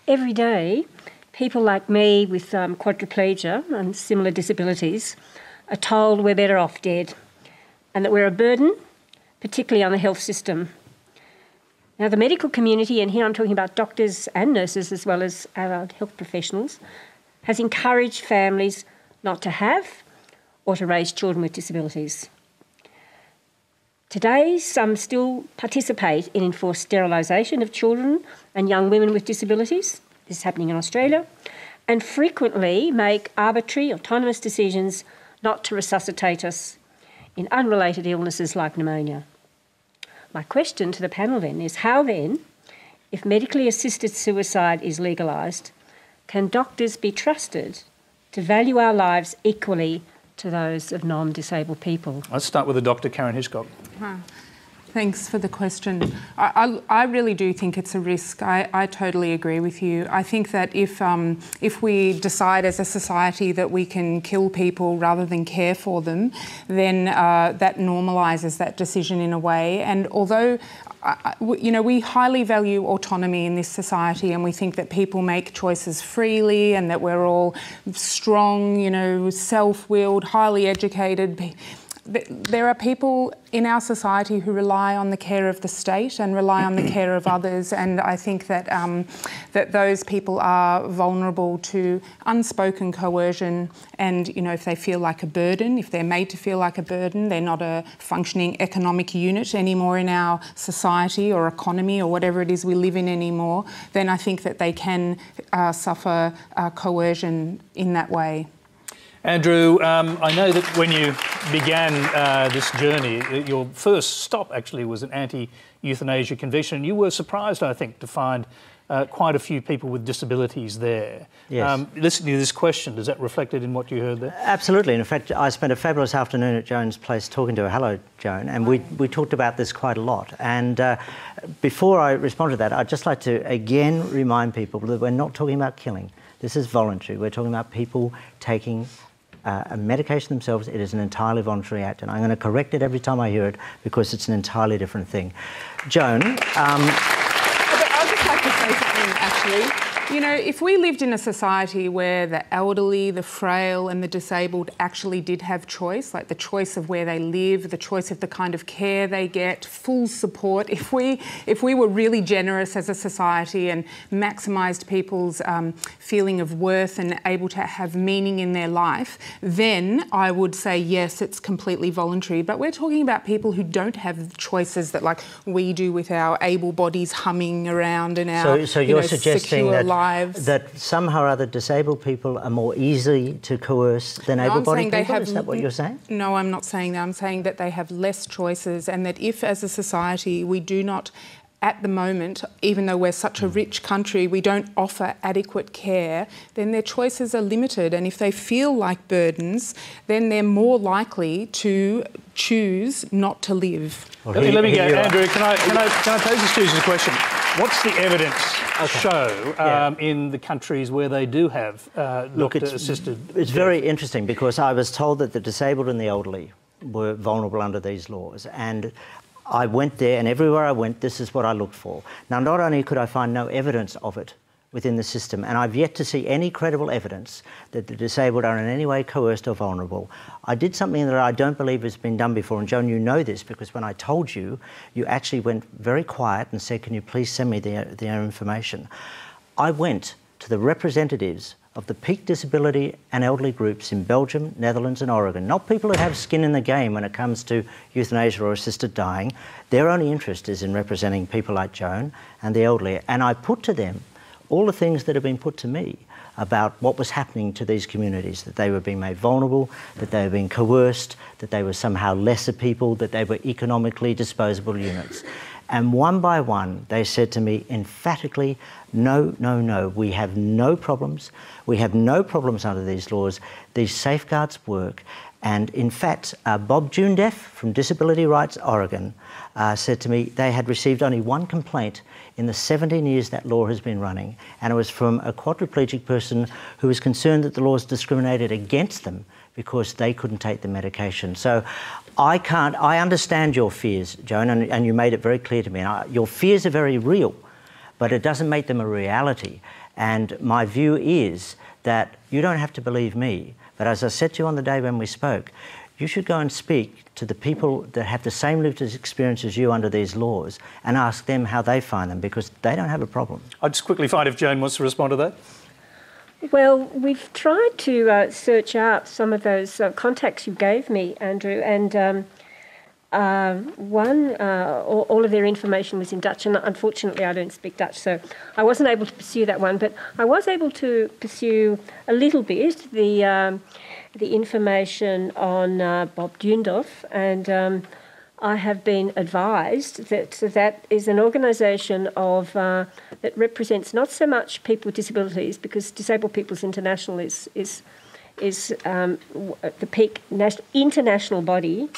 Every day, people like me with quadriplegia and similar disabilities are told we're better off dead and that we're a burden, particularly on the health system. Now, the medical community, and here I'm talking about doctors and nurses as well as allied health professionals, has encouraged families not to have or to raise children with disabilities. Today, some still participate in enforced sterilisation of children and young women with disabilities. This is happening in Australia, and frequently make arbitrary, autonomous decisions not to resuscitate us in unrelated illnesses like pneumonia. My question to the panel then is how then, if medically assisted suicide is legalised, can doctors be trusted to value our lives equally to those of non-disabled people? Let's start with the Dr. Karen Hiscock. Thanks for the question. I really do think it's a risk. I totally agree with you. I think that if we decide as a society that we can kill people rather than care for them, then that normalises that decision in a way. And although we highly value autonomy in this society, and we think that people make choices freely and that we're all strong, self-willed, highly educated. There are people in our society who rely on the care of the state and rely on the care of others, and I think that that those people are vulnerable to unspoken coercion. And if they feel like a burden, if they're made to feel like a burden, they're not a functioning economic unit anymore in our society or economy or whatever it is we live in anymore, then I think that they can suffer coercion in that way. Andrew, I know that when you began this journey, your first stop actually was an anti-euthanasia convention. You were surprised, I think, to find quite a few people with disabilities there. Yes. Listening to this question, is that reflected in what you heard there? Absolutely. In fact, I spent a fabulous afternoon at Joan's place talking to her. Hello, Joan. And we talked about this quite a lot. And before I respond to that, I'd just like to again remind people that we're not talking about killing. This is voluntary. We're talking about people taking a medication themselves. It is an entirely voluntary act, and I'm going to correct it every time I hear it because it's an entirely different thing. Joan, I'd just like to say something, actually. If we lived in a society where the elderly, the frail and the disabled actually did have choice, like the choice of where they live, the choice of the kind of care they get, full support, if we were really generous as a society and maximised people's feeling of worth and able to have meaning in their life, then I would say, yes, it's completely voluntary. But we're talking about people who don't have choices that like we do with our able bodies humming around and our so you're suggesting that somehow or other disabled people are more easy to coerce than able-bodied people? Is that what you're saying? No, I'm not saying that. I'm saying that they have less choices, and that if as a society we do not, at the moment, even though we're such a rich country, we don't offer adequate care, then their choices are limited. And if they feel like burdens, then they're more likely to choose not to live. Well, let me go, Andrew. Can I pose this to you as a question? What's the evidence show in the countries where they do have assisted? It's very interesting because I was told that the disabled and the elderly were vulnerable under these laws, and I went there, and everywhere I went, this is what I looked for. Now, not only could I find no evidence of it within the system, and I've yet to see any credible evidence that the disabled are in any way coerced or vulnerable, I did something that I don't believe has been done before. And Joan, you know this because when I told you, you actually went very quiet and said, can you please send me their information? I went to the representatives of the peak disability and elderly groups in Belgium, Netherlands and Oregon, not people who have skin in the game when it comes to euthanasia or assisted dying. Their only interest is in representing people like Joan and the elderly. And I put to them all the things that have been put to me about what was happening to these communities, that they were being made vulnerable, that they were being coerced, that they were somehow lesser people, that they were economically disposable units. And one by one, they said to me emphatically, no, no, no, we have no problems. We have no problems under these laws. These safeguards work. And in fact, Bob Jundeff from Disability Rights Oregon said to me they had received only one complaint in the 17 years that law has been running, and it was from a quadriplegic person who was concerned that the laws discriminated against them because they couldn't take the medication. So I understand your fears, Joan, and you made it very clear to me. Your fears are very real, but it doesn't make them a reality. And my view is that you don't have to believe me, but as I said to you on the day when we spoke, you should go and speak to the people that have the same lived experience as you under these laws and ask them how they find them, because they don't have a problem. I'll just quickly find if Joan wants to respond to that. Well, we've tried to search out some of those contacts you gave me, Andrew, and all of their information was in Dutch, and unfortunately I don't speak Dutch, so I wasn't able to pursue that one, but I was able to pursue a little bit the information on Bob Dundorf, and I have been advised that that is an organisation of that represents not so much people with disabilities, because Disabled People's International is the peak international body.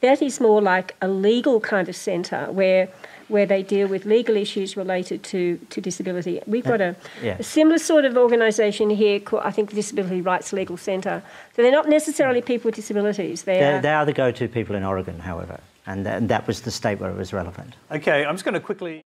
That is more like a legal kind of centre where they deal with legal issues related to disability. We've got a similar sort of organisation here called, I think, the Disability Rights Legal Centre. So they're not necessarily people with disabilities. They are the go-to people in Oregon, however, and that was the state where it was relevant. Okay, I'm just going to quickly...